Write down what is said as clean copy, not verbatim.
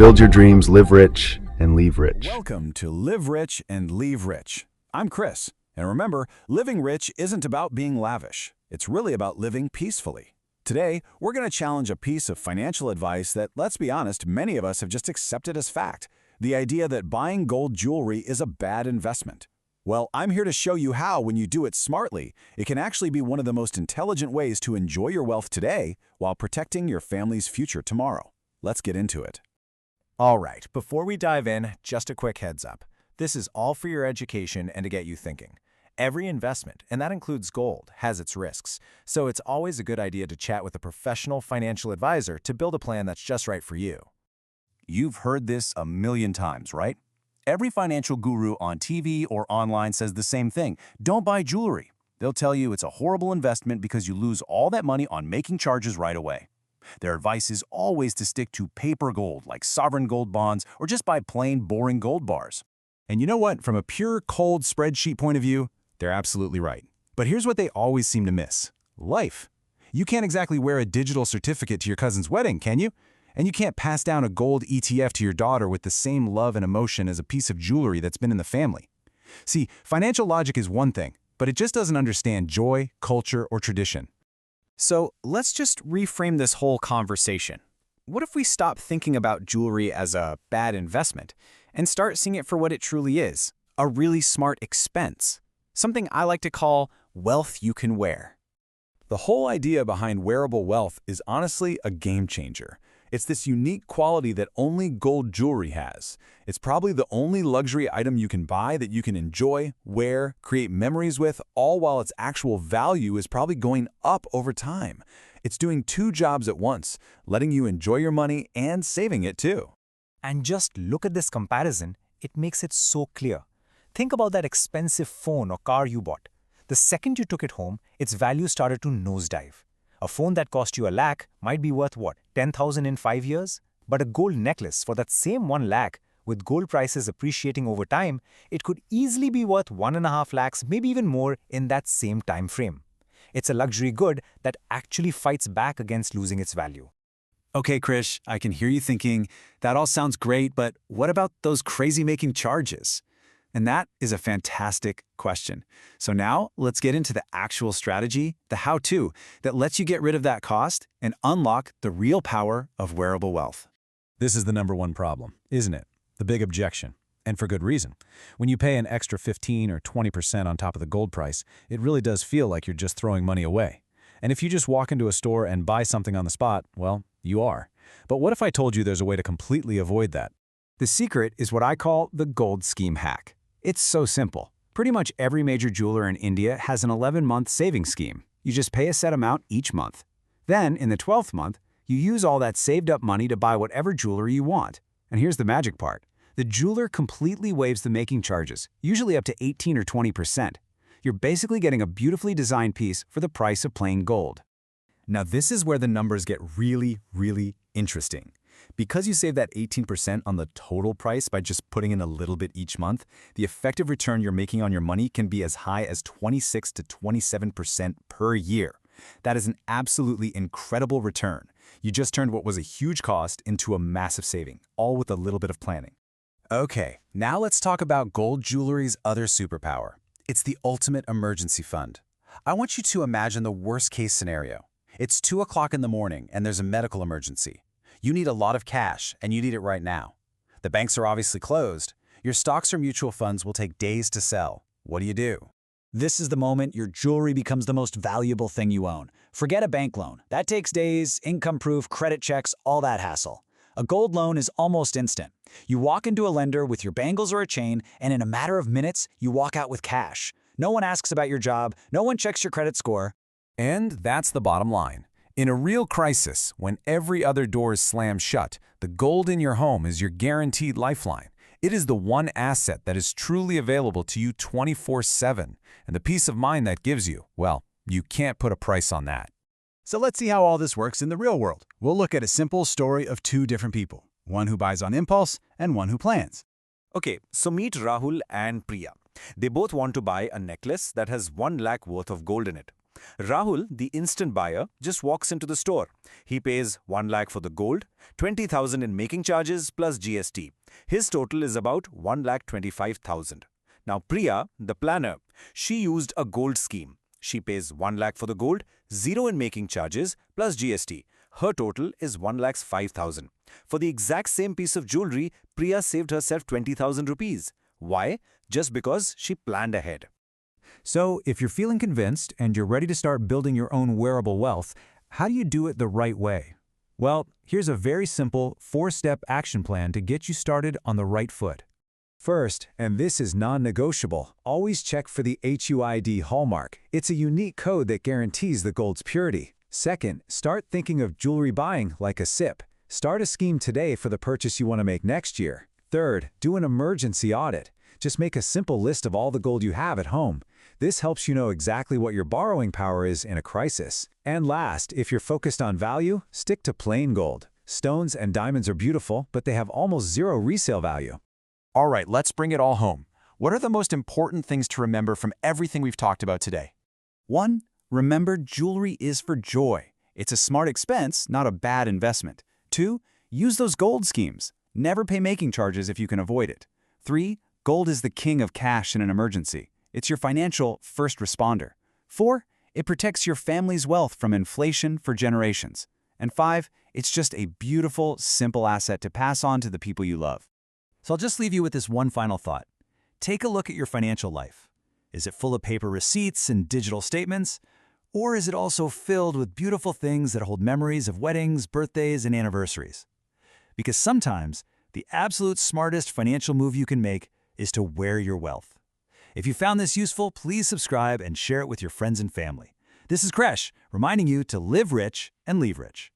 Build your dreams, live rich, and leave rich. Welcome to Live Rich and Leave Rich. I'm Chris, and remember, living rich isn't about being lavish. It's really about living peacefully. Today, we're going to challenge a piece of financial advice that, let's be honest, many of us have just accepted as fact. The idea that buying gold jewelry is a bad investment. Well, I'm here to show you how, when you do it smartly, it can actually be one of the most intelligent ways to enjoy your wealth today while protecting your family's future tomorrow. Let's get into it. All right, before we dive in, just a quick heads up. This is all for your education and to get you thinking. Every investment, and that includes gold, has its risks, so it's always a good idea to chat with a professional financial advisor to build a plan that's just right for you. You've heard this a million times, right? Every financial guru on TV or online says the same thing. Don't buy jewelry. They'll tell you it's a horrible investment because you lose all that money on making charges right away. Their advice is always to stick to paper gold like sovereign gold bonds or just buy plain, boring gold bars. And you know what? From a pure, cold spreadsheet point of view, they're absolutely right. But here's what they always seem to miss. Life. You can't exactly wear a digital certificate to your cousin's wedding, can you? And you can't pass down a gold ETF to your daughter with the same love and emotion as a piece of jewelry that's been in the family. See, financial logic is one thing, but it just doesn't understand joy, culture, or tradition. So let's just reframe this whole conversation. What if we stop thinking about jewelry as a bad investment and start seeing it for what it truly is, a really smart expense? Something I like to call wealth you can wear. The whole idea behind wearable wealth is honestly a game changer. It's this unique quality that only gold jewelry has. It's probably the only luxury item you can buy that you can enjoy, wear, create memories with, all while its actual value is probably going up over time. It's doing two jobs at once, letting you enjoy your money and saving it too. And just look at this comparison, it makes it so clear. Think about that expensive phone or car you bought. The second you took it home, its value started to nosedive. A phone that cost you $1 lakh might be worth what, 10,000 in 5 years? But a gold necklace for that same 1 lakh, with gold prices appreciating over time, it could easily be worth 1.5 lakhs, maybe even more in that same time frame. It's a luxury good that actually fights back against losing its value. Okay, Krish, I can hear you thinking, that all sounds great, but what about those crazy-making charges? And that is a fantastic question. So now let's get into the actual strategy, the how-to, that lets you get rid of that cost and unlock the real power of wearable wealth. This is the #1 problem, isn't it? The big objection. And for good reason. When you pay an extra 15 or 20% on top of the gold price, it really does feel like you're just throwing money away. And if you just walk into a store and buy something on the spot, well, you are. But what if I told you there's a way to completely avoid that? The secret is what I call the gold scheme hack. It's so simple. Pretty much every major jeweler in India has an 11-month savings scheme. You just pay a set amount each month. Then, in the 12th month, you use all that saved-up money to buy whatever jewelry you want. And here's the magic part. The jeweler completely waives the making charges, usually up to 18 or 20%. You're basically getting a beautifully designed piece for the price of plain gold. Now, this is where the numbers get really, really interesting. Because you save that 18% on the total price by just putting in a little bit each month, the effective return you're making on your money can be as high as 26 to 27% per year. That is an absolutely incredible return. You just turned what was a huge cost into a massive saving, all with a little bit of planning. Okay, now let's talk about gold jewelry's other superpower. It's the ultimate emergency fund. I want you to imagine the worst-case scenario. It's 2 o'clock in the morning and there's a medical emergency. You need a lot of cash, and you need it right now. The banks are obviously closed. Your stocks or mutual funds will take days to sell. What do? This is the moment your jewelry becomes the most valuable thing you own. Forget a bank loan. That takes days, income proof, credit checks, all that hassle. A gold loan is almost instant. You walk into a lender with your bangles or a chain, and in a matter of minutes, you walk out with cash. No one asks about your job. No one checks your credit score. And that's the bottom line. In a real crisis, when every other door is slammed shut, the gold in your home is your guaranteed lifeline. It is the one asset that is truly available to you 24/7, and the peace of mind that gives you, well, you can't put a price on that. So let's see how all this works in the real world. We'll look at a simple story of two different people, one who buys on impulse and one who plans. Okay, so meet Rahul and Priya. They both want to buy a necklace that has 1 lakh worth of gold in it. Rahul, the instant buyer, just walks into the store. He pays 1 lakh for the gold, 20,000 in making charges plus GST. His total is about 1,25,000. Now Priya, the planner, she used a gold scheme. She pays 1 lakh for the gold, 0 in making charges plus GST. Her total is 1,05,000. For the exact same piece of jewelry, Priya saved herself 20,000 rupees. Why? Just because she planned ahead. So, if you're feeling convinced and you're ready to start building your own wearable wealth, how do you do it the right way? Well, here's a very simple 4-step action plan to get you started on the right foot. First, and this is non-negotiable, always check for the HUID hallmark. It's a unique code that guarantees the gold's purity. Second, start thinking of jewelry buying like a SIP. Start a scheme today for the purchase you want to make next year. Third, do an emergency audit. Just make a simple list of all the gold you have at home. This helps you know exactly what your borrowing power is in a crisis. And last, if you're focused on value, stick to plain gold. Stones and diamonds are beautiful, but they have almost zero resale value. All right, let's bring it all home. What are the most important things to remember from everything we've talked about today? 1. Remember, jewelry is for joy. It's a smart expense, not a bad investment. 2. Use those gold schemes. Never pay making charges if you can avoid it. 3. Gold is the king of cash in an emergency. It's your financial first responder. 4. It protects your family's wealth from inflation for generations. And 5. It's just a beautiful, simple asset to pass on to the people you love. So I'll just leave you with this one final thought. Take a look at your financial life. Is it full of paper receipts and digital statements? Or is it also filled with beautiful things that hold memories of weddings, birthdays, and anniversaries? Because sometimes, the absolute smartest financial move you can make is to wear your wealth. If you found this useful, please subscribe and share it with your friends and family. This is Kresh, reminding you to live rich and leave rich.